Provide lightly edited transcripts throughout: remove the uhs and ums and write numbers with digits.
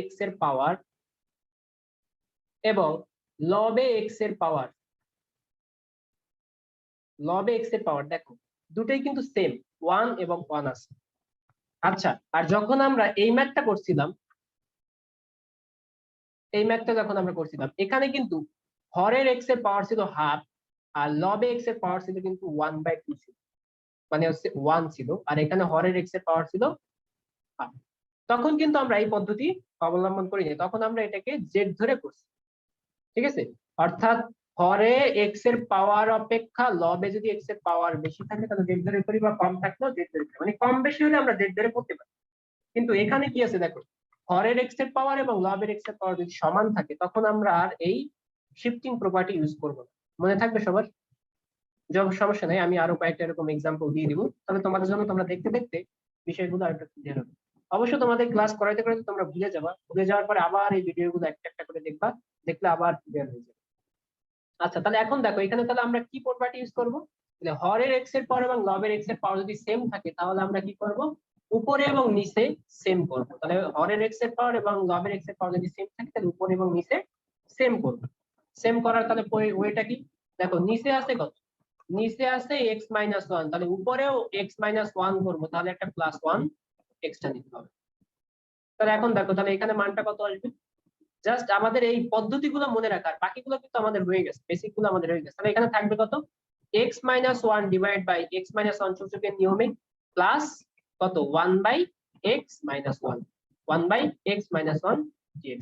X এর পাওয়ার এবং লবে x এর পাওয়ার, লবে এক্স এর পাওয়ার দেখো দুটোই কিন্তু সেম, 1 এবং 1 আছে। আচ্ছা, আর যখন আমরা এই ম্যাথটা করছিলাম, এখানে কিন্তু হরের এক্স এর পাওয়ার ছিল হাফ আর লবে এক্স এর পাওয়ার ছিল কিন্তু 1/2 ছিল, মানে হচ্ছে 1 ছিল, আর এখানে হরের এক্স এর পাওয়ার ছিল হাফ। তখন কিন্তু আমরা এই পদ্ধতি অবলম্বন করিনি, তখন আমরা এটাকে জেড ধরে করছি, ঠিক আছে। অর্থাৎ হরে এক্স এর পাওয়ার অপেক্ষা লবে যদি এক্স এর পাওয়ার বেশি থাকে তাহলে জেড ধরে করি, বা কম থাকলেও জেড ধরে করি, মানে কম বেশি হলে আমরা জেড ধরে করতে পারি। কিন্তু এখানে কি আছে দেখো, হরের এক্স এর পাওয়ার এবং লবের এক্স এর পাওয়ার যদি সমান থাকে তখন আমরা আর এই শিফটিং প্রপার্টি ইউজ করব না। মনে থাকবে সবার? সমস্যা নেই, আমি আরো কয়েকটা এরকম এক্সাম্পল দিয়ে দিব, তবে তোমাদের জন্য তোমরা দেখতে দেখতে বিষয়গুলো আরেকটু ক্লিয়ার হবে। অবশ্য তোমাদের ক্লাস করাইতে করাইতে তোমরা ভুলে যাবা, ভুলে যাওয়ার পরে আবার এই ভিডিওগুলো একটা একটা করে দেখবা, দেখলে আবার ক্লিয়ার হয়ে যাবে। আচ্ছা, তাহলে এখন দেখো এখানে তাহলে আমরা কি প্রপার্টি ইউজ করব, তাহলে হরের এক্স এর পাওয়ার এবং লবের এক্স এর পাওয়ার যদি সেম থাকে তাহলে আমরা কি করব, উপরে এবং নিচে সেম করব। তাহলে হরের এক্স এর পাওয়ার এবং লবের এক্স এর পাওয়ার যদি সেম থাকে তাহলে উপরে এবং নিচে সেম করব। সেম করার তাহলে ওয়েটা কি, দেখো নিচে আছে কত, নিচে আছে x-1, তাহলে উপরেও x-1 করবো, তাহলে একটা +1 এক্সট্রা নিতে হবে। তাহলে এখন দেখো তাহলে এখানে মানটা কত আসবে, জাস্ট আমাদের এই পদ্ধতিগুলো মনে রাখার, বাকিগুলো কিন্তু আমাদের হয়ে গেছে, বেসিক গুলো আমাদের হয়ে গেছে। তাহলে এখানে থাকবে কত, x-1 ডিভাইড বাই x-1 সূচকের নিয়মে প্লাস কত 1/x-1, 1/x-1 dx।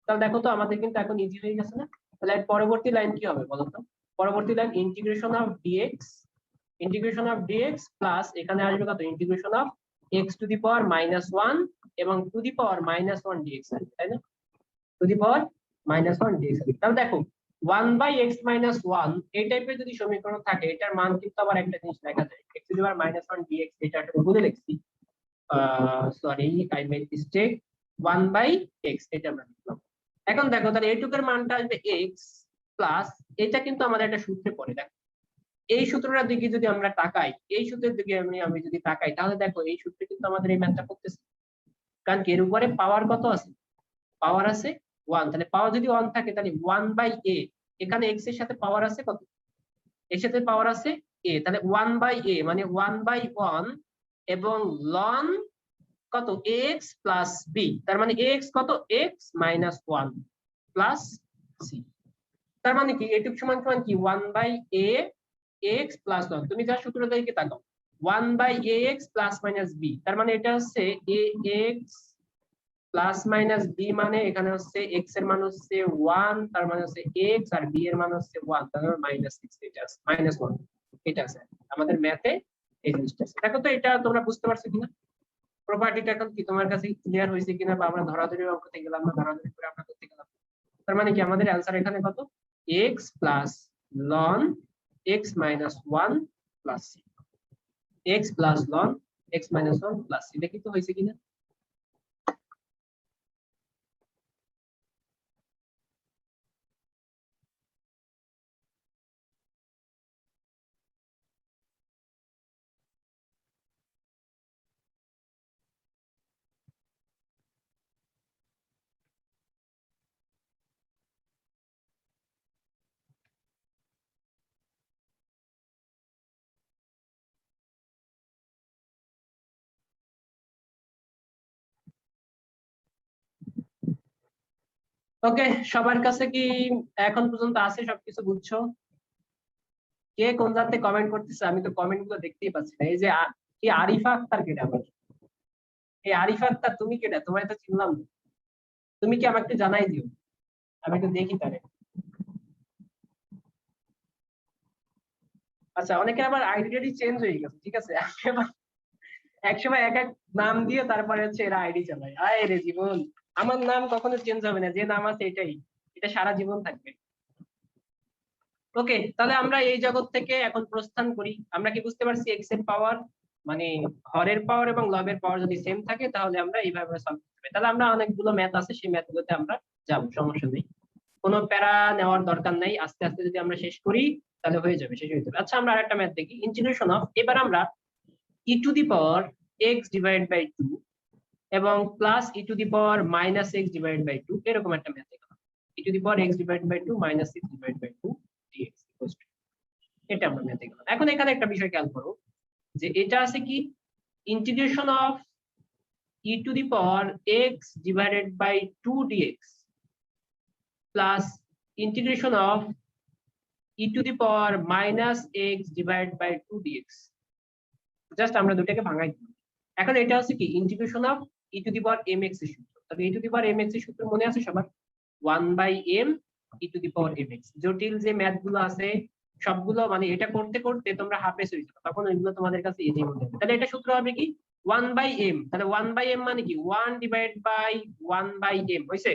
তাহলে দেখো তো আমাদের কিন্তু এখন ইজি হয়ে গেছে না। তাহলে পরবর্তী লাইন কি হবে বলো তো, পরবর্তী line integration of dx plus এখানে আসবে কত, integration of x to the power -1 এবং টু দি পাওয়ার -1 dx আসবে, তাই না, টু দি পাওয়ার -1 dx। তাহলে দেখো 1/x-1 এই টাইপের যদি সমীকরণ থাকে, এটার মান কিন্তু আবার একটা জিনিস লেখা যায়, x to the power -1 dx, এটা একটা ভুলে লিখছি, sorry I made mistake, 1/x এটা আমরা লিখলাম। এখন দেখো তাহলে এইটুকের মানটা আসবে x প্লাস, এটা কিন্তু আমাদের একটা সূত্রে পড়ে, দেখো এই সূত্রটার দিকে যদি আমরা তাকাই, এই সূত্রের দিকে আমি যদি তাকাই তাহলে দেখো এই সূত্রে কিন্তু আমাদের এই ম্যাথটা করতেছে, কারণ এর উপরে পাওয়ার কত আছে, পাওয়ার আছে 1, তাহলে পাওয়ার যদি 1 থাকে তাহলে 1/a, এখানে x এর সাথে পাওয়ার আছে কত, এর সাথে পাওয়ার আছে a, তাহলে 1/a মানে 1/1 এবং ln কত x প্লাস b, তার মানে x কত, x-1 প্লাস c, তার মানে কি এটুক সমান সমান কি 1/a x প্লাস 1, তুমি যা সূত্রটা দিকে তাকাও 1/ax প্লাস মাইনাস b, তার মানে এটা হচ্ছে ax প্লাস মাইনাস b, মানে এখানে হচ্ছে x এর মান হচ্ছে 1, তার মানে হচ্ছে x, আর b এর মান হচ্ছে 1, তার মানে -6, এটা আছে -1, এটা আছে আমাদের ম্যাথে এই জিনিসটা আছে। দেখো তো এটা তোমরা বুঝতে পারছো কিনা, প্রপার্টিটা এখন কি তোমার কাছে ক্লিয়ার হয়েছে কিনা, বা আমরা ধরাধরি অঙ্ক করতে গেলাম না, ধরাধরি করে আমরা করতে গেলাম। তার মানে কি আমাদের অ্যানসার এখানে কত, x plus ln x-1 plus c, x plus ln x-1 plus c, দেখি তো হয়েছে কিনা। ওকে, সবার কাছে কি এখন পর্যন্ত আছে, সবকিছু বুঝছো? কে কোন জাতে কমেন্ট করতেছে, আমি তো কমেন্ট গুলো দেখতেই পাচ্ছি না। এই যে কি আরিফা আক্তার, কেটা আবার, এই আরিফা আক্তার তুমি কেটা, তোমার তো চিনলাম না, তুমি কি আমাকে জানাই দিও, আমি একটু দেখি তারে। আচ্ছা, অনেকে আবার আইডি চেঞ্জ হয়ে গেছে, ঠিক আছে, একসময় এক এক নাম দিয়ে তারপরে হচ্ছে এরা আইডি চালায়, আয় রে জীবন, আমার নাম কখনো চেঞ্জ হবে না, যে নাম আছে এটাই, এটা সারা জীবন থাকবে। ওকে, তাহলে আমরা এই জগৎ থেকে এখন প্রস্থান করি। আমরা কি বুঝতে পারছি, এক্স এর পাওয়ার মানে হরের পাওয়ার এবং লবের পাওয়ার যদি সেম থাকে তাহলে আমরা এইভাবে সলভ করতে পারি। তাহলে আমরা অনেকগুলো ম্যাথ আছে, সেই ম্যাথ গুলোতে আমরা যাবো, সমস্যা নেই, কোনো প্যারা নেওয়ার দরকার নাই, আস্তে আস্তে যদি আমরা শেষ করি তাহলে হয়ে যাবে, শেষ হয়ে যাবে। আচ্ছা, আমরা আরেকটা ম্যাথ দেখি, ইন্টিগ্রেশন অফ, এবার আমরা e to the power x divide by 2 এবং plus e to the power minus x divide by two, এরকম একটা ম্যাথ দেখলাম। E to the power x divide by two minus x divide by two dx, এটা আমরা math দেখলাম। এখন এখানে একটা বিষয় খেয়াল করো যে এটা আছে কি integration of e to the power x divided by two dx plus integration of e to the power minus x divide by two dx. Just আমরা দুটাকে ভাঙাই দিলাম। এখন এটা হচ্ছে কি integration of e to the power m x এর সূত্র। তবে e to the power m x এর সূত্র মনে আছে সবার? 1/m e to the power m x. জটিল যে ম্যাথ গুলো আছে সবগুলো মানে এটা করতে করতে তোমরা হাফেজ হয়ে যাবে, তখন ওইগুলো তোমাদের কাছে ইজি মনে হবে। তাহলে এটা সূত্র হবে কি 1/m। তাহলে 1/m মানে কি 1 ডিভাইড বাই 1/m হইছে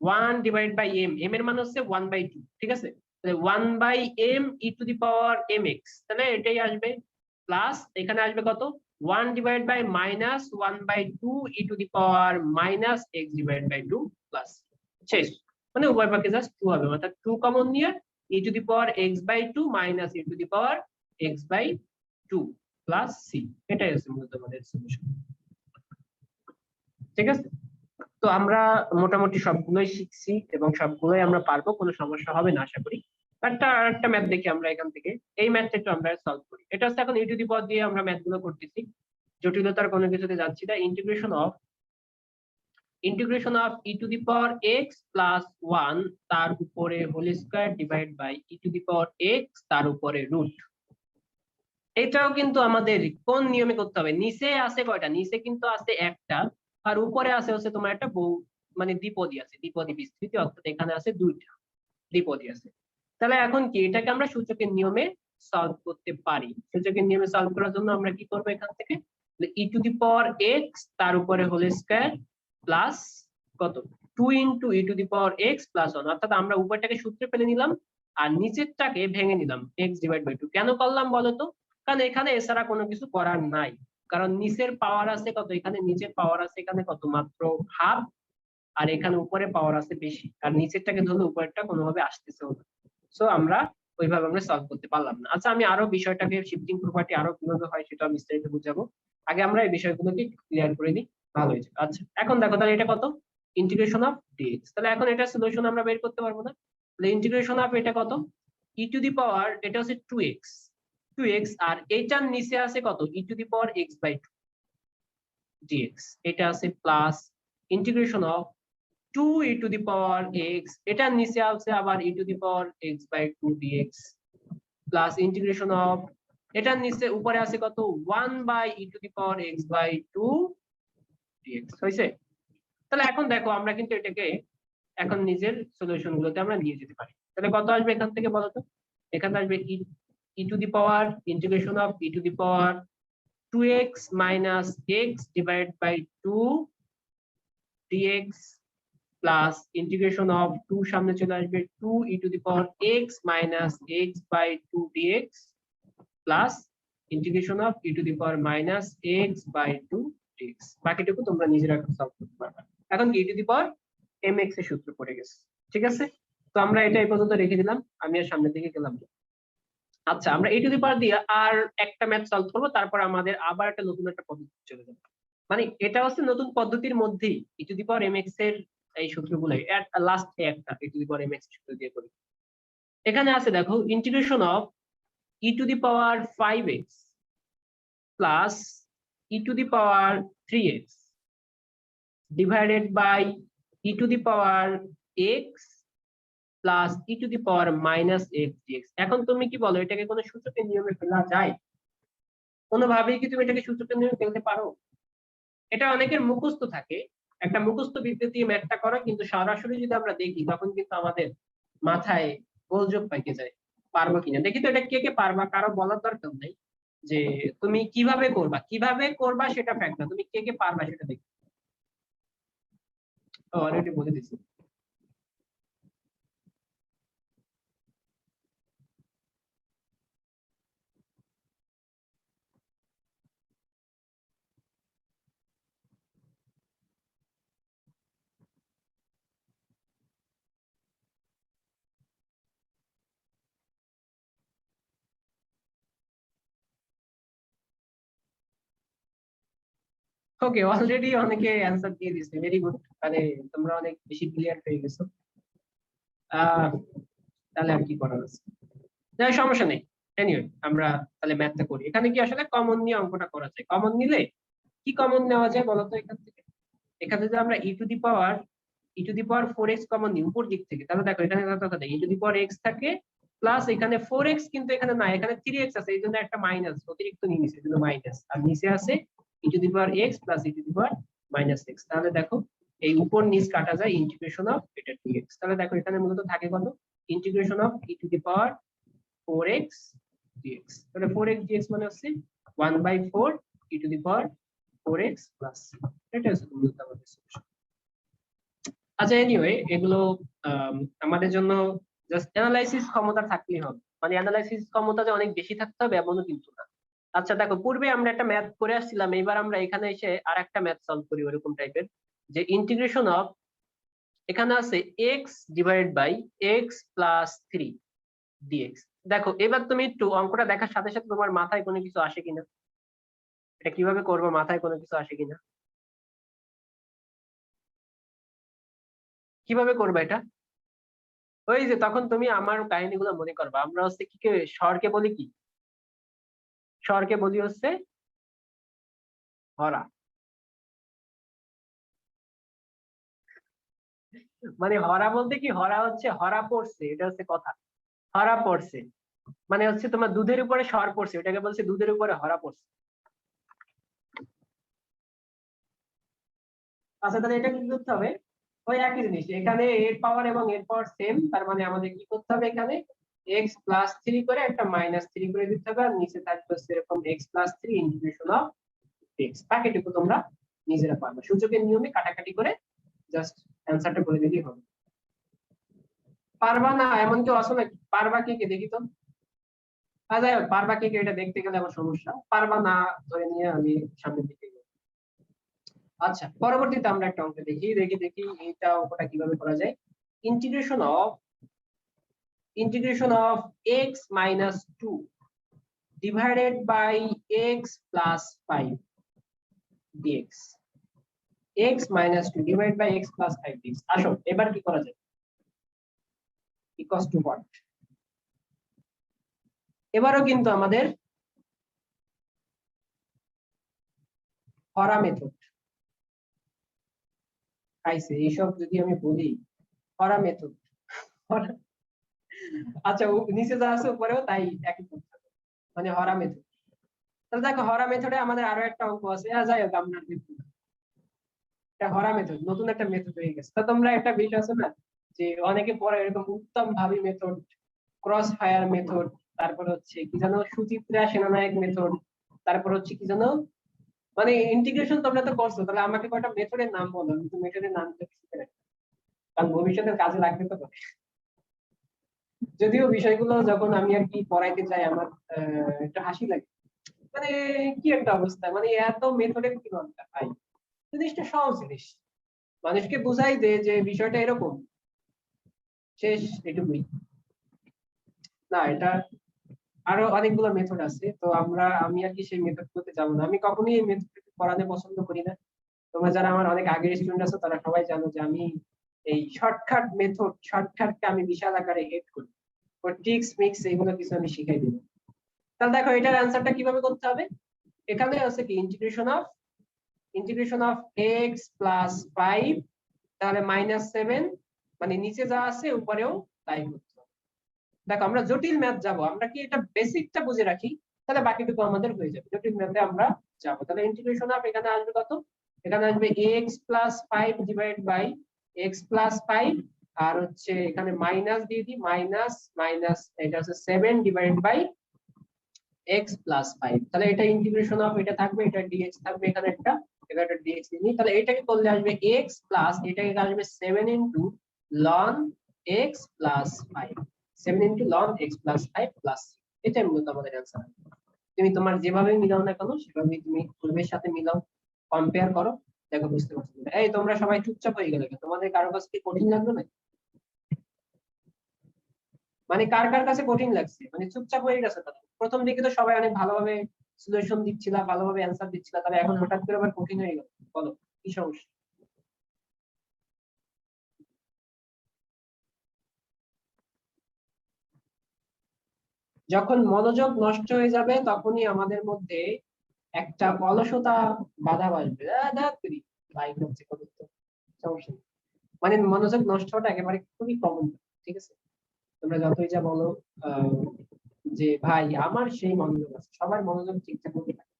1 ডিভাইড বাই m, m এর মান হচ্ছে 1/2, ঠিক আছে? তাহলে 1/m e to the power mx, তাহলে এটাই আসবে প্লাস এখানে আসবে কত 1 divide by minus 1/2 e to the power minus x divide by 2 plus শেষ। মানে উভয় পক্ষে জাস্ট 2 হবে, অর্থাৎ 2 কমন নিয়ে e to the power x by 2 minus e to the power x by 2 plus c, এটাই হচ্ছে মূলত আমাদের সলিউশন। ঠিক আছে, তো আমরা মোটামুটি সবগুলোই শিখছি এবং সবগুলোই আমরা পারবো, কোনো সমস্যা হবে না আশা করি। একটা ম্যাথ দেখি আমরা এখান থেকে, এই ম্যাথটা একটু আমরা সলভ করি। এটা হচ্ছে এখন ই টু দি পাওয়ার দিয়ে আমরা ম্যাথ গুলো করতেছি, জটিলতার কোনো কিছুতে যাচ্ছি না। Integration of e to the power x plus one তার উপরে whole square divide by e to the power x তার উপরে রুট। এটাও কিন্তু আমাদের কোন নিয়মে করতে হবে? নিচে আছে কয়টা? নিচে কিন্তু আছে একটা, আর উপরে আছে হচ্ছে তোমার একটা বহু মানে দ্বিপদী আছে, দ্বিপদী বিস্তৃতি, অর্থাৎ এখানে আছে দুইটা দ্বিপদী আছে। তাহলে এখন কি এটাকে আমরা সূচকের নিয়মে সলভ করতে পারি। সূচকের নিয়মে সলভ করার জন্য আমরা কি করবো এখান থেকে ই টু দি পাওয়ার এক্স তার উপরে হোল স্কয়ার প্লাস কত 2 into E to the power x plus 1, অর্থাৎ আমরা উপরটাকে সূত্রে ফেলে নিলাম আর নিচেরটাকে ভেঙে নিলাম এক্স ডিভাইড বাই 2। কেন করলাম বলতো? কারণ এখানে এছাড়া কোনো কিছু করার নাই, কারণ নিচের পাওয়ার আছে কত, এখানে নিচের পাওয়ার আছে এখানে কত মাত্র হাফ, আর এখানে উপরে পাওয়ার আছে বেশি, আর নিচেরটাকে ধরলে উপরেরটা কোনোভাবে আসতেছে না। সো আমরা ওইভাবে আমরা সলভ করতে পারলাম না। আচ্ছা আমি আরো বিষয়টাকে শিফটিং প্রপার্টি আরো কিভাবে হয় সেটা বিস্তারিত বুঝাবো, আগে আমরা এই বিষয়গুলোকে ক্লিয়ার করে নিই, ভালো হয়েছে। আচ্ছা এখন দেখো তাহলে এটা কত ইন্টিগ্রেশন অফ ডিএক্স, তাহলে এখন এটা সলিউশন আমরা বের করতে পারবো না। তাহলে ইন্টিগ্রেশন অফ এটা কত ই টু দি পাওয়ার, এটা হচ্ছে 2x, আর এইটার নিচে আছে কত e to the power x by 2 dx, এটা আছে plus integration of 2 e to the power x, এটার নিচে আছে আবার e to the power x by 2 dx plus integration of এটার নিচে উপরে আছে কত 1 by e to the power x by 2 dx হইছে। তাহলে এখন দেখো আমরা কিন্তু এটাকে এখন নিজের সলিউশন গুলোতে আমরা নিয়ে যেতে পারি। তাহলে কত আসবে এখান থেকে বলো তো? এখানে আসবে e to the power integration of e to the power 2x minus x divide by 2 dx plus integration of 2 সামনে চলে আসবে 2 e to the power x minus x by 2 dx plus integration of e to the power minus x by 2 dx। বাকিটুকু তোমরা নিজেরা solve করতে পারবে। এখন ই to the power mx এর সূত্র পড়ে গেছে, ঠিক আছে? তো আমরা এটা এই পর্যন্ত রেখে দিলাম, আমি আর সামনের দিকে গেলাম না। আচ্ছা আমরা ই টু দি পাওয়ার দিয়ে আর একটা ম্যাথ সলভ করবো, তারপর আমাদের আবার একটা নতুন একটা পদ্ধতি চলে যাবে। মানে এটা হচ্ছে নতুন পদ্ধতির মধ্যেই ই টু দি পাওয়ার mx এর এই সূত্রগুলাই লাস্ট একটা ই টু দি পাওয়ার mx সূত্র দিয়ে করি। এখানে আছে দেখো integration of e to the power 5x plus e to the power 3x divided by e to the power x plus e to the power minus x dx। এখন তুমি কি বলো এটাকে কোনো সূচকের নিয়মে ফেলা যায়? কোনোভাবেই কি তুমি এটাকে সূচকের নিয়মে ফেলতে পারো? এটা অনেকের মুখস্থ থাকে, একটা মুখস্থ বিদ্যা দিয়ে ম্যাথটা করা, কিন্তু সরাসরি যদি আমরা দেখি তখন কিন্তু আমাদের মাথায় গোলযোগ পাইকে যায় পারবো কিনা। দেখি তো এটা কে কে পারবা, কারো বলার দরকার নাই যে তুমি কিভাবে করবা সেটা ফ্যাক্ট না, তুমি কে কে পারবা সেটা দেখি। অলরেডি বলে দিছি। ওকে, অলরেডি অনেকে অ্যান্সার দিয়ে দিচ্ছে, ভেরি গুড। মানে তোমরা অনেক বেশি ক্লিয়ার হয়ে গেছো। তাহলে আর কি করার আছে, যাই সমস্যা নেই। এনিওয়ে আমরা তাহলে ম্যাথটা করি। এখানে কি আসলে কমন নিয়ে অঙ্কটা করা যায়? কমন নিলে কি কমন নেওয়া যায় বলতো এখান থেকে? এখানে যদি আমরা e to the power 4x common নিই উপর দিক থেকে, তাহলে দেখো এখানে কত থাকে, e to the power x থাকে প্লাস এখানে 4x, কিন্তু এখানে না, এখানে 3x আছে, এই জন্য একটা মাইনাস অতিরিক্ত নিয়ে নিছে, এই জন্য মাইনাস। আর নিচে আছে e to the power x plus e to the power - x। তাহলে দেখো এই উপর নিচ কাটা যায়, ইন্টিগ্রেশন অফ এটা dx। তাহলে দেখো এখানে মূলত থাকে কত, integration of e to the power 4x dx। তাহলে 4x dx মানে হচ্ছে 1/4 e to the power 4x plus, এটা হচ্ছে মূলত আমাদের সলিউশন। আচ্ছা এনিওয়ে এগুলো আমাদের জন্য জাস্ট অ্যানালাইসিস ক্ষমতা থাকলেই হবে, মানে অ্যানালাইসিস ক্ষমতা যে অনেক বেশি থাকতে হবে এমনও কিন্তু না। আচ্ছা দেখো পূর্বে আমরা একটা ম্যাথ করে আসছিলাম, এবার আমরা এখানে এসে আর একটা ম্যাথ সলভ করি ওরকম টাইপের, যে ইন্টিগ্রেশন অফ, এখানে আছে x divided by x plus 3 dx. দেখো এবার তুমি একটু অঙ্কটা দেখার সাথে সাথে তোমার মাথায় কোনো কিছু আসে কিনা, এটা কিভাবে করবো, মাথায় কোনো কিছু আসে কিনা, কিভাবে করবে এটা? ওই যে তখন তুমি আমার কাহিনীগুলো মনে করবা, আমরা হচ্ছে কি স্বরকে বলি কি, স্বরকে বলি হচ্ছে হরা। মানে হরা বলতে কি, হরা হচ্ছে হরা পড়ছে, এটা হচ্ছে কথা। হরা পড়ছে মানে হচ্ছে তোমার দুধের উপরে স্বর পড়ছে, ওটাকে বলছে দুধের উপরে হরা পড়ছে। আচ্ছা তাহলে এটা কি করতে হবে, ওই একই জিনিস, এখানে এর পাওয়ার এবং এর পাওয়ার সেম, তার মানে আমাদের কি করতে হবে, এখানে এক্স প্লাস 3 করে একটা -3 করে দিতে হবে, আর নিচে থাকবে হচ্ছে এরকম x plus 3 integration of x. বাকিটুকু তোমরা নিজেরা পারবে, সূচকের নিয়মে কাটাকাটি করে জাস্ট অ্যান্সারটা করে দিলেই হবে। পারবা না এমন কেউ আসো নাকি? পারবা কে কে দেখি তো। যাই হোক, পারবা কে কে এটা দেখতে গেলে আমার সমস্যা, পারবা না ধরে নিয়ে আমি সামনের দিকে এগোবো। আচ্ছা পরবর্তীতে আমরা একটা অঙ্ক দেখি, দেখি এইটা অঙ্কটা কিভাবে করা যায়। Integration of x minus 2 divided by x plus 5 dx। x minus 2 divided by x plus 5 dx। আসো এবার কি করা যায়, equals to what? এবারও কিন্তু আমাদের হরা মেথড খাইছে, এইসব যদি আমি বলি হরা মেথড। আচ্ছা নিচে যা আছে উপরেও তাই একই করতে হবে, মানে হরা মেথড। তাহলে দেখো হরা মেথডে আমাদের আরো একটা অঙ্ক আছে, যাই হোক আমরা দেখব না। এটা হরা মেথড, নতুন একটা মেথড হয়ে গেছে। তো তোমরা একটা বিষয় আছে না, যে অনেকে পড়ে এরকম উত্তম ভাবি মেথড, ক্রস ফায়ার মেথড, তারপর হচ্ছে কি জানো সুচিত্রা সেনানায়ক মেথড, তারপর হচ্ছে কি জানো, মানে ইন্টিগ্রেশন তোমরা তো করছো, তাহলে আমাকে কয়টা মেথডের নাম বলো, কিন্তু মেথডের নাম তো শিখে রাখি, কারণ ভবিষ্যতের কাজে লাগবে তো। যদিও বিষয়গুলো যখন আমি আর কি পড়াইতে যাই আমার একটু হাসি লাগে, মানে কি একটা অবস্থা, মানে এত মেথডের কি দরকার ভাই, জিনিসটা সহজ জিনিস, মানুষকে বুঝাই দে যে বিষয়টা এরকম, শেষ এটুকুই। না এটা আরো অনেকগুলো মেথড আছে, তো আমি আর কি সেই মেথড করতে যাবো না, আমি কখনোই এই মেথড পড়াতে পছন্দ করি না। তোমরা যারা আমার অনেক আগের স্টুডেন্ট আছো তারা সবাই জানো যে আমি এই শর্টকাট মেথড, শর্টকাটকে আমি বিশাল আকারে হেট করি, ওর ট্রিক্স মিক্স এগুলো কিছু আমি শিখাই দিব। তাহলে দেখো এটার অ্যান্সারটা কিভাবে করতে হবে, এখানে আছে কি ইন্টিগ্রেশন অফ এক্স প্লাস 5, তাহলে -7, মানে নিচে যা আছে উপরেও তাই করতে হবে। দেখো আমরা জটিল ম্যাথ যাব, আমরা কি এটা বেসিকটা বুঝে রাখি, তাহলে বাকিটুকু আমাদের হয়ে যাবে, জটিল ম্যাথে আমরা যাব। তাহলে ইন্টিগ্রেশন অফ এখানে আসবে কত, এখানে আসবে x plus 5 divide by x plus 5, আর হচ্ছে এখানে মাইনাস দিয়ে দিই, মাইনাস মাইনাস এটা হচ্ছে 7 ডিভাইড বাই এক্স প্লাস 5। তাহলে এটা ইন্টিগ্রেশন অফ এটা থাকবে, এটা ডিএক্স থাকবে, এখানে একটা এখানে ডিএক্স নিই, তাহলে এটাকে করলে আসবে এক্স প্লাস এটাকে আসবে 7 ইনটু লন এক্স প্লাস 5, 7 ইনটু লন এক্স প্লাস 5 প্লাস, এটাই মূলত আমাদের অ্যান্সার। তুমি তোমার যেভাবে মিলাও না কেন সেভাবেই তুমি পূর্বের সাথে মিলাও, কম্পেয়ার করো, দেখো বুঝতে পারছো। এই তোমরা সবাই চুপচাপ হয়ে গেলে, তোমাদের কারো কাছে কি কঠিন লাগলো না? মানে কার কার কাছে কঠিন লাগছে, মানে চুপচাপ হয়ে গেছে তারা, প্রথম দিকে তো সবাই অনেক ভালোভাবে সলিউশন দিচ্ছিলা, ভালোভাবে অ্যান্সার দিচ্ছিলা, তাহলে এখন হঠাৎ করে আবার কঠিন হয়ে গেল, বলো কি সমস্যা? যখন মনোযোগ নষ্ট হয়ে যাবে তখনই আমাদের মধ্যে একটা অলসতা বাধা আসবে, সমস্যা নেই। মানে মনোযোগ নষ্ট হওয়াটা একেবারে খুবই কমন, ঠিক আছে? তোমরা যতই যা বলো যে ভাই আমার সেই মনোযোগ আছে, সবার মনোযোগ ঠিকঠাক মতো থাকে।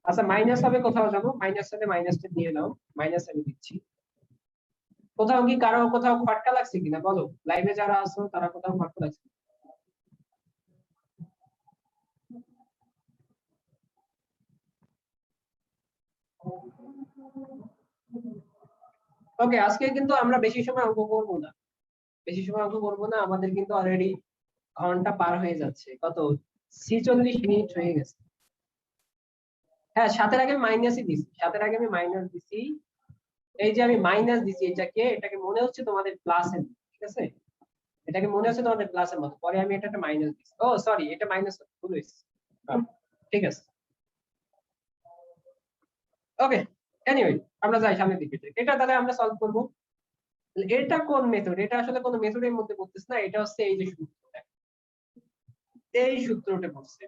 আচ্ছা মাইনাস হবে কোথাও, যাবো মাইনাস হলে মাইনাসটা দিয়ে দাও, মাইনাস আমি দিচ্ছি। কোথাও কি কারো কোথাও খটকা লাগছে কিনা বলো, লাইভে যারা আছো তারা কোথাও খটকা লাগছে? ওকে, আজকে কিন্তু আমরা বেশি সময় অঙ্ক করবো না, বেশি সময় অঙ্ক করবো না, আমাদের কিন্তু অলরেডি ঘন্টা পার হয়ে যাচ্ছে, কত 46 মিনিট হয়ে গেছে। হ্যাঁ, 7-এর আগে মাইনাসই দিছি, 7-এর আগে আমি মাইনাস দিছি। এই যে আমি মাইনাস দিছি এটাকে মনে হচ্ছে তোমাদের প্লাসের, ঠিক আছে? এটাকে মনে হচ্ছে তোমাদের প্লাসের মতো, পরে আমি এটা একটা মাইনাস দিছি। ও সরি, এটা মাইনাস ভুল হয়েছে। ঠিক আছে, ওকে। এনিওয়ে, আমরা যাই সামনের দিকে। এটা তাহলে আমরা সলভ করব। এটা কোন মেথড? এটা আসলে কোন মেথডের মধ্যে পড়তেছে না, এটা হচ্ছে এই যে সূত্রটা, এই সূত্রটা পড়ছে,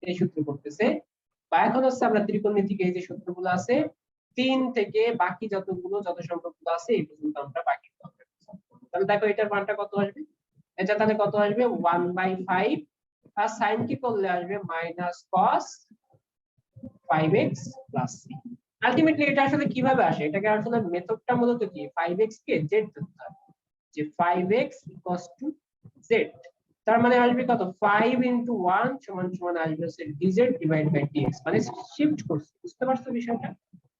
এই সূত্র পড়তেছে। বা এখন হচ্ছে আমরা ত্রিকোণমিতিক এই যে সূত্রগুলো আছে 3 থেকে বাকি যত সংখ্যাগুলো আছে এই পর্যন্ত আমরা বাকি তাহলে দেখো এটার মানটা কত আসবে, এটা তাহলে কত আসবে 1/5, আর sin কি করলে আসবে -cos 5x + c। আলটিমেটলি এটা আসলে কিভাবে আসে, এটাকে আসলে মেথডটা মূলত কি 5x কে z ধরতে হবে, যে 5x = z, তার মানে আসবে কত 5 * 1 = আসবে হচ্ছে dz / dx, মানে শিফট করছি, বুঝতে পারছো বিষয়টা?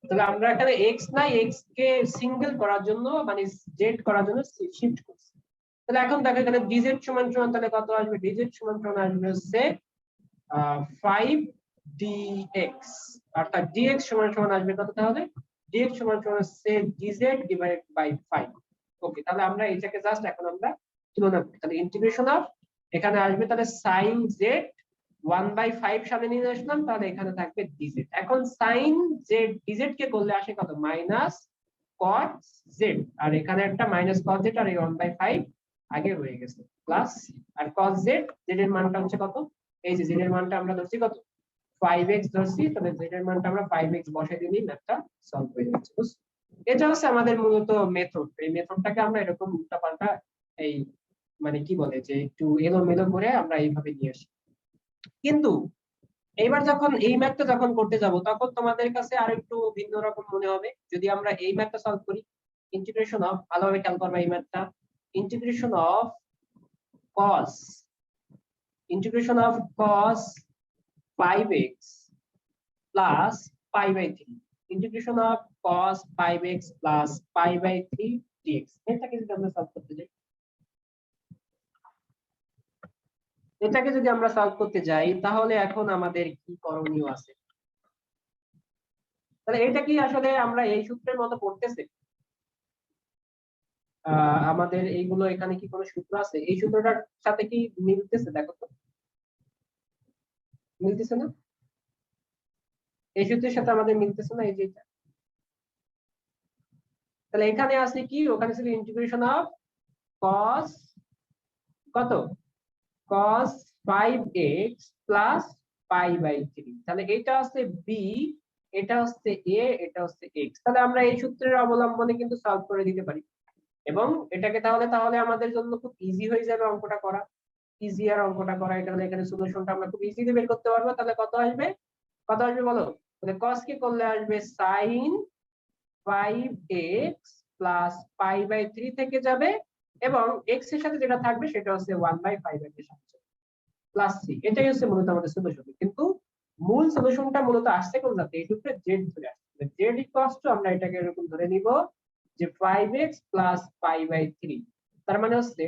তাহলে আমরা এখানে x নাই, x কে সিঙ্গেল করার জন্য মানে z করার জন্য শিফট করছি। তাহলে এখন দেখো এখানে dz = তাহলে কত আসবে, dz = আসবে হচ্ছে 5dx, অর্থাৎ dx = আসবে কত, তাহলে dx = হচ্ছে dz / 5। ওকে, তাহলে আমরা এটাকে জাস্ট এখন আমরা তুলনা করি, তাহলে ইন্টিগ্রেশন অফ এখানে আসবে তাহলে sin z 1/5 সামনে নিয়ে আসলাম, তাহলে এখানে থাকবে dz। এখন sin z dz কে করলে আসে কত -cos z, আর এখানে একটা -cos z, আর এই 1/5 আগে হয়ে গেছে প্লাস, আর cos z, z এর মানটা হচ্ছে কত, এই যে z এর মানটা আমরা ধরছি কত 5x ধরছি, তাহলে z এর মানটা আমরা 5x বসাই দিলেই ম্যাথটা সলভ হয়ে যাচ্ছে। এটা হচ্ছে আমাদের মূলত মেথড, এই মেথডটাকে আমরা এরকম উল্টাপাল্টা এই মানে কি বলে যে একটু এলোমেলো করে আমরা এইভাবে নিয়ে আসি। কিন্তু এইবার যখন এই ম্যাথটা যখন করতে যাব তখন তোমাদের কাছে আর একটু ভিন্ন রকম মনে হবে যদি আমরা এই ম্যাথটা সলভ করি। ইন্টিগ্রেশন অফ, ভালোভাবে খেয়াল করবা এই ম্যাথটা, integration of cos, integration of cos 5x plus pi/3, integration of cos 5x plus pi/3 dx, এটাকে যদি আমরা সলভ করতে যাই, এটাকে যদি আমরা সলভ করতে যাই তাহলে এখন আমাদের কি করণীয় আছে? তাহলে এটা কি আসলে আমরা এই সূত্রের মতো পড়তেছে? আমাদের এইগুলো এখানে কি কোনো সূত্র আছে এই সূত্রটার সাথে কি মিলতেছে? দেখো তো, মিলতেছে না? এই সূত্রের সাথে আমাদের মিলতেছে না, এই যে এটা। তাহলে এখানে আছে কি, ওখানে ছিল ইন্টিগ্রেশন অফ cos কত cos 5x plus pi/3, তাহলে এটা হচ্ছে b, এটা হচ্ছে a, এটা হচ্ছে x। তাহলে আমরা এই সূত্রের অবলম্বনে কিন্তু সলভ করে দিতে পারি, এবং এটাকে তাহলে তাহলে আমাদের জন্য খুব ইজি হয়ে যাবে অঙ্কটা করা, ইজিয়ার অঙ্কটা করা। এটা হলে এখানে সলিউশনটা আমরা খুব ইজিলি বের করতে পারবো। তাহলে কত আসবে, কত আসবে বলো? তাহলে cos কে করলে আসবে sin 5x plus pi/3 থেকে যাবে, এবং x এর সাথে যেটা থাকবে সেটা হচ্ছে 1/5 এর সাথে প্লাস c। এটাই হচ্ছে মূলত আমাদের সলিউশন, কিন্তু মূল সলিউশনটা মূলত আসছে কোন জায়গা থেকে, এই সূত্রে z ধরে আসছে। z ইকুয়ালস টু আমরা এটাকে এরকম ধরে নিব যে 5x plus pi/3, তার মানে হচ্ছে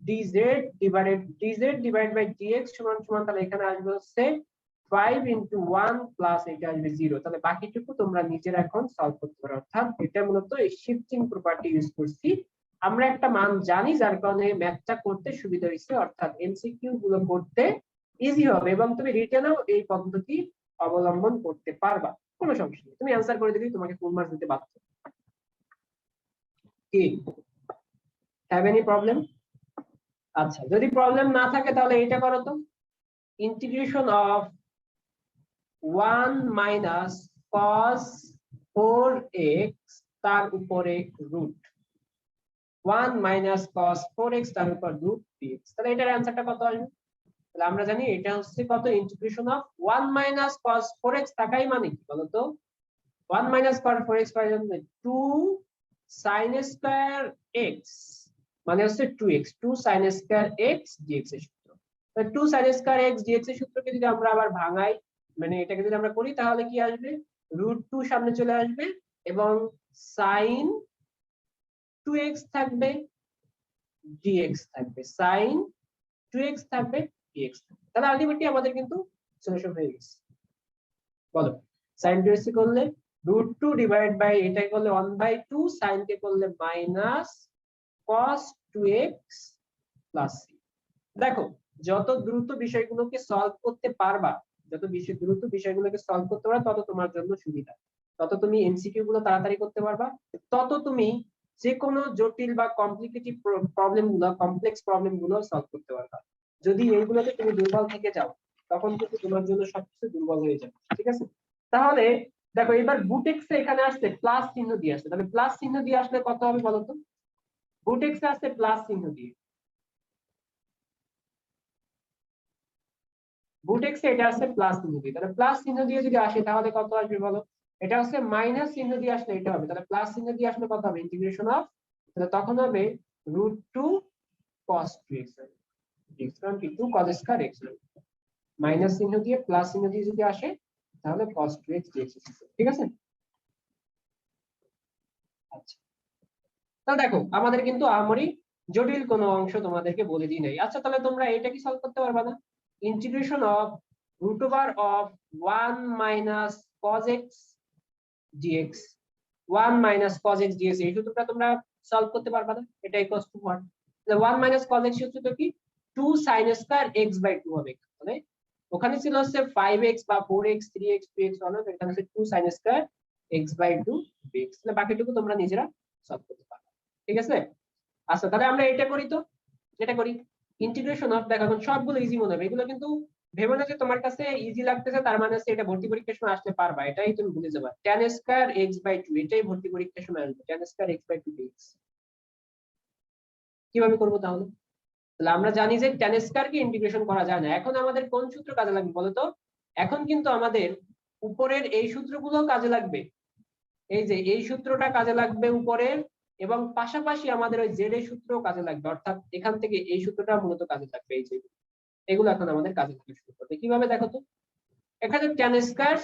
dz divided by dx সমান সমান, তাহলে এখানে আসবে হচ্ছে 5 into 1 plus এটা আসবে 0। তাহলে বাকিটুকু তোমরা নিজেরা এখন সলভ করতে পারো, অর্থাৎ এটা মূলত এই শিফটিং প্রপার্টি ইউজ করছি। আমরা একটা মান জানি যার কারণে ম্যাথটা করতে সুবিধা হয়েছে, অর্থাৎ এমসিকিউ গুলো করতে ইজি হবে এবং তুমি রিটেনেও এই পদ্ধতি অবলম্বন করতে পারবা, কোনো সমস্যা নেই। তুমি অ্যান্সার করে দিলেই তোমাকে ফুল মার্কস দিতে বাধ্য। কি হ্যাভ এনি প্রবলেম? আচ্ছা, যদি প্রবলেম না থাকে তাহলে এটা করো তো, integration of 1 minus cos 4x তার উপরে রুট 1 মাইনাস cos 4x তার উপর রুট dx, তাহলে এটার অ্যান্সারটা কত আসবে? তাহলে আমরা জানি এটা হচ্ছে কত, integration of 1 minus cos 4x থাকাই মানে কি বলতো, 1 মাইনাস cos 4x পাই যাবে 2 sin স্কয়ার x, মানে হচ্ছে 2x 2 sin square x dx এর সূত্র। তাহলে 2 sin স্কয়ার x dx এর সূত্রকে যদি আমরা আবার ভাঙাই, মানে এটাকে যদি আমরা করি তাহলে কি আসবে, √2 সামনে চলে আসবে এবং sin 2x থাকবে dx থাকবে, sin 2x থাকবে dx থাকবে। তাহলে আলটিমেটলি আমাদের কিন্তু সলিউশন হয়ে গেছে। বলো sin 2x করলে √2 ডিভাইড বাই এটাকে করলে 1/2, sin কে করলে minus cos 2x plus c। দেখো যত দ্রুত বিষয়গুলোকে সলভ করতে পারবা, যত দ্রুত বিষয়গুলোকে সলভ করতে পারবা তত তোমার জন্য সুবিধা, তত তুমি এমসিকিউ গুলো তাড়াতাড়ি করতে পারবা, তত তুমি যে কোনো জটিল বা কমপ্লিকেটেড প্রবলেম গুলো, কমপ্লেক্স প্রবলেম গুলো সলভ করতে পারবা। যদি এইগুলোতে তুমি দুর্বল থেকে যাও তখন কিন্তু তোমার জন্য সবকিছু দুর্বল হয়ে যাবে, ঠিক আছে? তাহলে দেখো এবার বুটেক্স এখানে আসছে প্লাস চিহ্ন দিয়ে আসছে, তাহলে প্লাস চিহ্ন দিয়ে আসলে কত হবে বলো তো, বুটেক্স আসছে প্লাস চিহ্ন দিয়ে, বুটেক্সে এটা আসছে প্লাস চিহ্ন দিয়ে, তাহলে প্লাস চিহ্ন দিয়ে যদি আসে তাহলে কত আসবে বলো, এটা হচ্ছে মাইনাস চিহ্ন দিয়ে আসলে এটা হবে, তাহলে প্লাস চিহ্ন দিয়ে আসলে কত হবে, ইন্টিগ্রেশন অফ, তাহলে তখন হবে √2 cos 2x কারণ কি 2 cos স্কয়ার x, মাইনাস চিহ্ন দিয়ে প্লাস চিহ্ন দিয়ে যদি আসে তাহলে cos 2x dx, ঠিক আছে? আচ্ছা, তাহলে দেখো আমাদের কিন্তু আমরি জটিল কোনো অংশ তোমাদেরকে বলে দিই নাই। আচ্ছা তাহলে তোমরা এটা কি সলভ করতে পারবা না, integration of √over of 1 minus cos x dx, 1 minus cos x dx এই সূত্রটা তোমরা সলভ করতে পারবা না, এটা ইকুয়ালস টু 1, তাহলে 1 মাইনাস cos x সূত্রটা কি 2 sin স্কয়ার x/2 হবে, মানে ওখানে ছিল হচ্ছে 5x বা 4x 3x 2x হলো, এখানে হচ্ছে 2 sin স্কয়ার x/2 dx, তাহলে বাকিটুকু তোমরা নিজেরা সলভ করতে পারবে, ঠিক আছে? আচ্ছা তাহলে আমরা এটা করি তো, এটা করি ইন্টিগ্রেশন অফ, দেখো এখন সবগুলো ইজি মনে হবে, এগুলো কিন্তু ভেবো না যে তোমার কাছে ইজি লাগতেছে তার মানে হচ্ছে এটা ভর্তি পরীক্ষার সময় আসলে পারবা, এটাই তুমি ভুলে যাবা, tan স্কয়ার x/2 এটাই ভর্তি পরীক্ষার সময় আসবে, tan স্কয়ার x/2 dx। কিভাবে করবো তাহলে? তাহলে আমরা জানি যে tan স্কয়ার কে ইন্টিগ্রেশন করা যায় না, এখন আমাদের কোন সূত্র কাজে লাগবে বলতো, এখন কিন্তু আমাদের উপরের এই সূত্রগুলো কাজে লাগবে, এই যে এই সূত্রটা কাজে লাগবে উপরের, এবং পাশাপাশি আমাদের ওই জেড এর সূত্র কাজে লাগবে, অর্থাৎ এখান থেকে এই সূত্রটা মূলত কাজে লাগবে, এই যে এগুলো এখন আমাদের কাজে লাগবে শুরু করতে। কিভাবে দেখো তো, এখানে tan স্কয়ার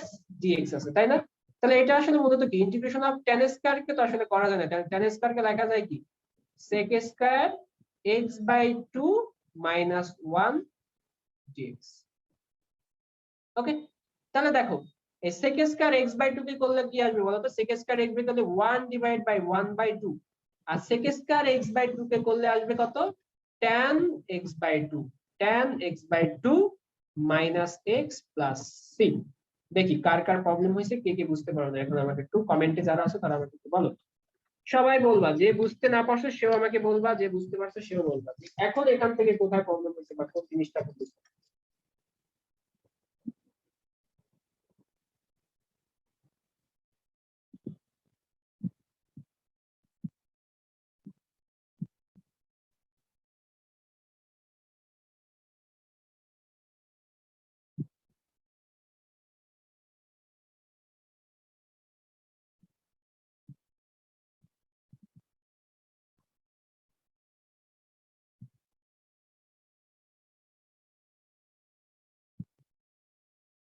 dx আছে তাই না, তাহলে এটা আসলে মূলত কি ইন্টিগ্রেশন অফ tan স্কয়ার কে তো আসলে করা যায় না, tan স্কয়ার কে লেখা যায় কি sec square x/2 minus 1 dx। ওকে, তাহলে দেখো এই sec স্কয়ার x/2 কে করলে কি আসবে বলো তো, sec স্কয়ার x বাই করলে 1 ডিভাইড বাই 1/2, আর sec স্কয়ার x/2 কে করলে আসবে কত, tan x/2, tan x/2 minus x plus c। দেখি কার কার প্রবলেম হয়েছে, কে কে বুঝতে পারো না এখন আমাকে একটু কমেন্টে যারা আছে তারা আমাকে একটু বলো, সবাই বলবা, যে বুঝতে না পারছো সেও আমাকে বলবা, যে বুঝতে পারছো সেও বলবা, এখন এখান থেকে কোথায় প্রবলেম হয়েছে বা কোন জিনিসটা বুঝতে।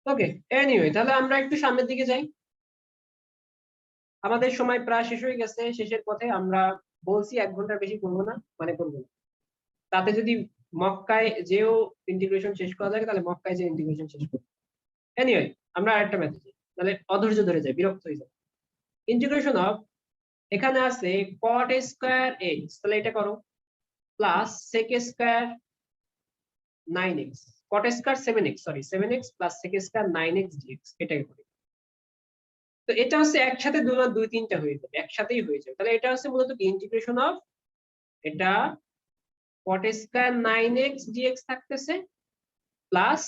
ওকে, এনিওয়ে তাহলে আমরা একটু সামনের দিকে যাই, আমাদের সময় প্রায় শেষ হয়ে গেছে, শেষের পথে আমরা বলছি 1 ঘন্টার বেশি করবো না, মানে করবো না, তাতে যদি মক্কায় যেও ইন্টিগ্রেশন শেষ করা যায় তাহলে মক্কায় যে ইন্টিগ্রেশন শেষ করবো। এনিওয়ে আমরা আরেকটা মেথড, তাহলে অধৈর্য ধরে যায়, বিরক্ত হয়ে যায়, ইন্টিগ্রেশন অফ, এখানে আছে cot স্কয়ার x, তাহলে এটা করো plus sec square 9x, cot square 7x sorry 7x plus sec square 9x dx এটাই করি। তো এটা হচ্ছে একসাথে দুই তিনটা হয়ে যাবে, একসাথেই হয়ে যাবে। তাহলে এটা হচ্ছে মূলত কি ইন্টিগ্রেশন অফ এটা cot স্কয়ার 9x dx থাকতেছে প্লাস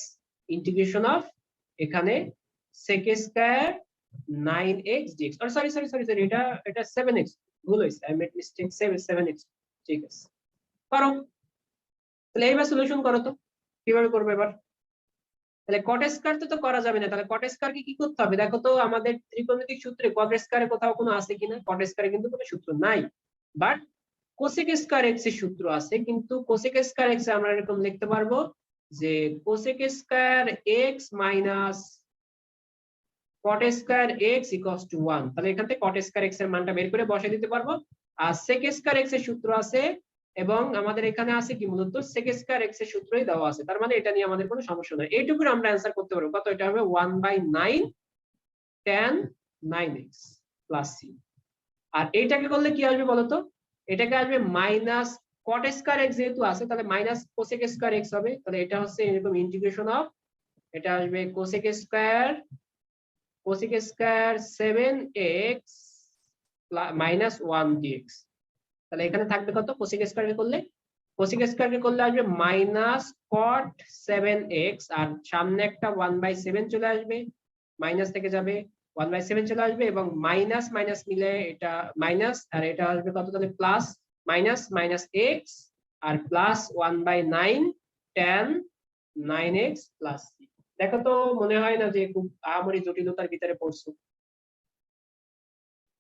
ইন্টিগ্রেশন অফ এখানে sec স্কয়ার 9x dx আর সরি এটা 7x ভুল হয়েছে, আই মেড মিস্টেক 7x ঠিক আছে করো। তাহলে এইবার সলিউশন করো তো কিভাবে করবে এবার। তাহলে cot স্কয়ার তো করা যাবে না, তাহলে cot স্কয়ার কি করতে হবে দেখো তো আমাদের ত্রিকোণমিতিক সূত্রে cot স্কয়ারে কোথাও কোনো আছে কিনা, cot স্কয়ারে কিন্তু কোনো সূত্র নাই, বাট cosec স্কয়ার x এর সূত্র আছে। কিন্তু cosec স্কয়ার x আমরা এরকম লিখতে পারবো যে cosec square x minus cot square x equals to 1। তাহলে এখান থেকে cot স্কয়ার x এর মানটা বের করে বসিয়ে দিতে পারবো। আর sec স্কয়ার x এর সূত্র আছে এবং আমাদের এখানে আছে কি মূলত sec স্কয়ার x এর সূত্রই দেওয়া আছে, তার মানে এটা নিয়ে আমাদের কোনো সমস্যা নাই, এইটুকুর আমরা অ্যানসার করতে পারবো। কত এটা হবে 1/9 tan 9x প্লাস c। আর এইটাকে করলে কি আসবে বলতো, এটাকে আসবে মাইনাস cot স্কয়ার x যেহেতু আছে তাহলে মাইনাস cosec স্কয়ার x হবে। তাহলে এটা হচ্ছে এরকম ইন্টিগ্রেশন অফ এটা আসবে cosec square 7x minus 1 dx। তাহলে এখানে থাকবে কত cosec স্কয়ারকে করলে আসবে মাইনাস cot 7x আর সামনে একটা 1/7 চলে আসবে, মাইনাস থেকে যাবে 1/7 চলে আসবে এবং মাইনাস মাইনাস মিলে এটা মাইনাস আর এটা আসবে কত, তাহলে প্লাস মাইনাস মাইনাস x আর plus 1/9 tan 9x plus c। দেখো তো মনে হয় না যে খুব আহামরি জটিলতার ভিতরে পড়ছো।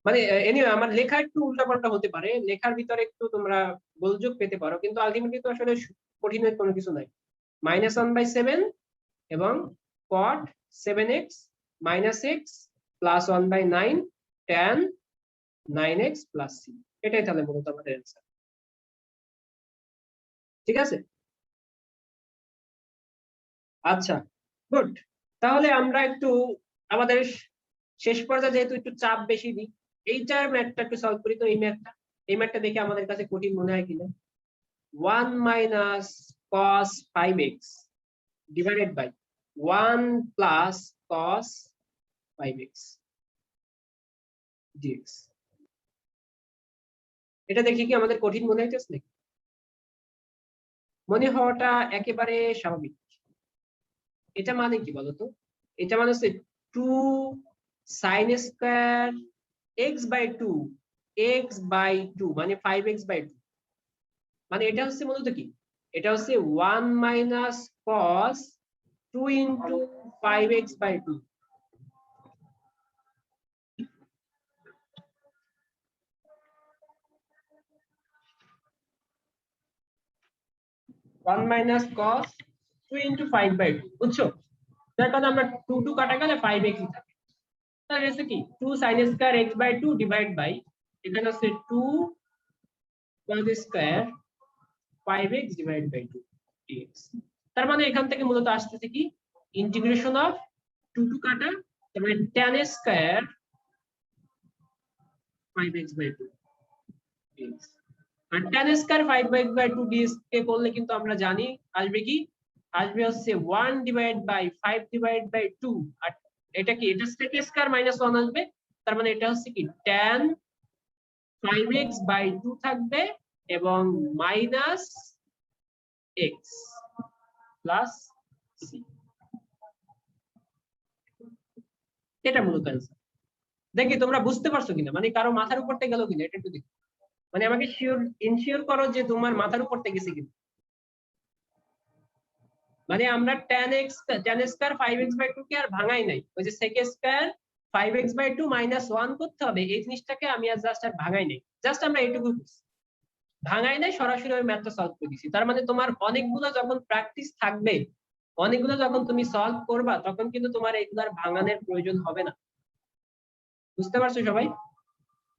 মানে এনিওয়ে আমার লেখা একটু উল্টাপাল্টা হতে পারে, লেখার ভিতরে একটু তোমরা গোলযোগ পেতে পারো, কিন্তু আলটিমেটলি তো আসলে কঠিনের কোনো কিছু নাই। -1/7 এবং cot 7x minus x plus 1/9 tan 9x plus c, এটাই তাহলে মূলত আমাদের অ্যান্সার। ঠিক আছে, আচ্ছা গুড। তাহলে আমরা একটু আমাদের শেষ পর্যায়ে যেহেতু একটু চাপ বেশি দিই, এইটার ম্যাথটা একটু সলভ করি। তো এই ম্যাথটা দেখে আমাদের কাছে কঠিন মনে হয় কিনা। 1 minus cos 5x divided by 1 plus cos 5x dx, এটা দেখে কি আমাদের কঠিন মনে হইতেছে নাকি? মনে হওয়াটা একেবারে স্বাভাবিক। এটা মানে কি বলতো, এটা মানে হচ্ছে 2 sin স্কয়ার x/2 মানে 5x/2, মানে এটা হচ্ছে মূলত কি, এটা হচ্ছে 1 minus cos 2 into 5x/2। 1 minus cos 2 into 5/2 বুঝছো? তার কারণে আমরা 2 কাটা গেলে 5x থাকে। তাহলে হচ্ছে কি 2 sin square x/2 divide by এখানে হচ্ছে 2 cos square 5x divide by 2 dx। তার মানে এখান থেকে মূলত আসতেছে কি ইন্টিগ্রেশন অফ 2 কাটা তার মানে tan স্কয়ার 5x/2 dx। আর tan স্কয়ার 5x/2 dx কে করলে কিন্তু আমরা জানি আসবে কি, আসবে হচ্ছে 1 ডিভাইড বাই 5 ডিভাইড বাই 2 আর এটা কি এটা sec স্কয়ার মাইনাস 1 আসবে। তার মানে এটা হচ্ছে কি tan 5x/2 থাকবে এবং মাইনাস x প্লাস c, এটা মূলত অ্যান্সার। দেখি তোমরা বুঝতে পারছো কিনা, মানে কারো মাথার উপর থেকে গেল কিনা এটা একটু দেখি, মানে আমাকে ইনশিওর করো যে তোমার মাথার উপর থেকে গেছে কিনা। মানে আমরা tan স্কয়ার 5x/2 কে আর ভাঙাই নাই, ওই যে sec স্কয়ার 5x/2 মাইনাস 1 করতে হবে এই জিনিসটাকে আমি আর জাস্ট আর ভাঙাই নাই, জাস্ট আমরা এইটুকু ভাঙাই নাই, সরাসরি ওই ম্যাথটা সলভ করে দিছি। তার মানে তোমার অনেকগুলো যখন প্র্যাকটিস থাকবে, অনেকগুলো যখন তুমি সলভ করবা তখন কিন্তু তোমার এগুলার ভাঙানোর প্রয়োজন হবে না। বুঝতে পারছো সবাই?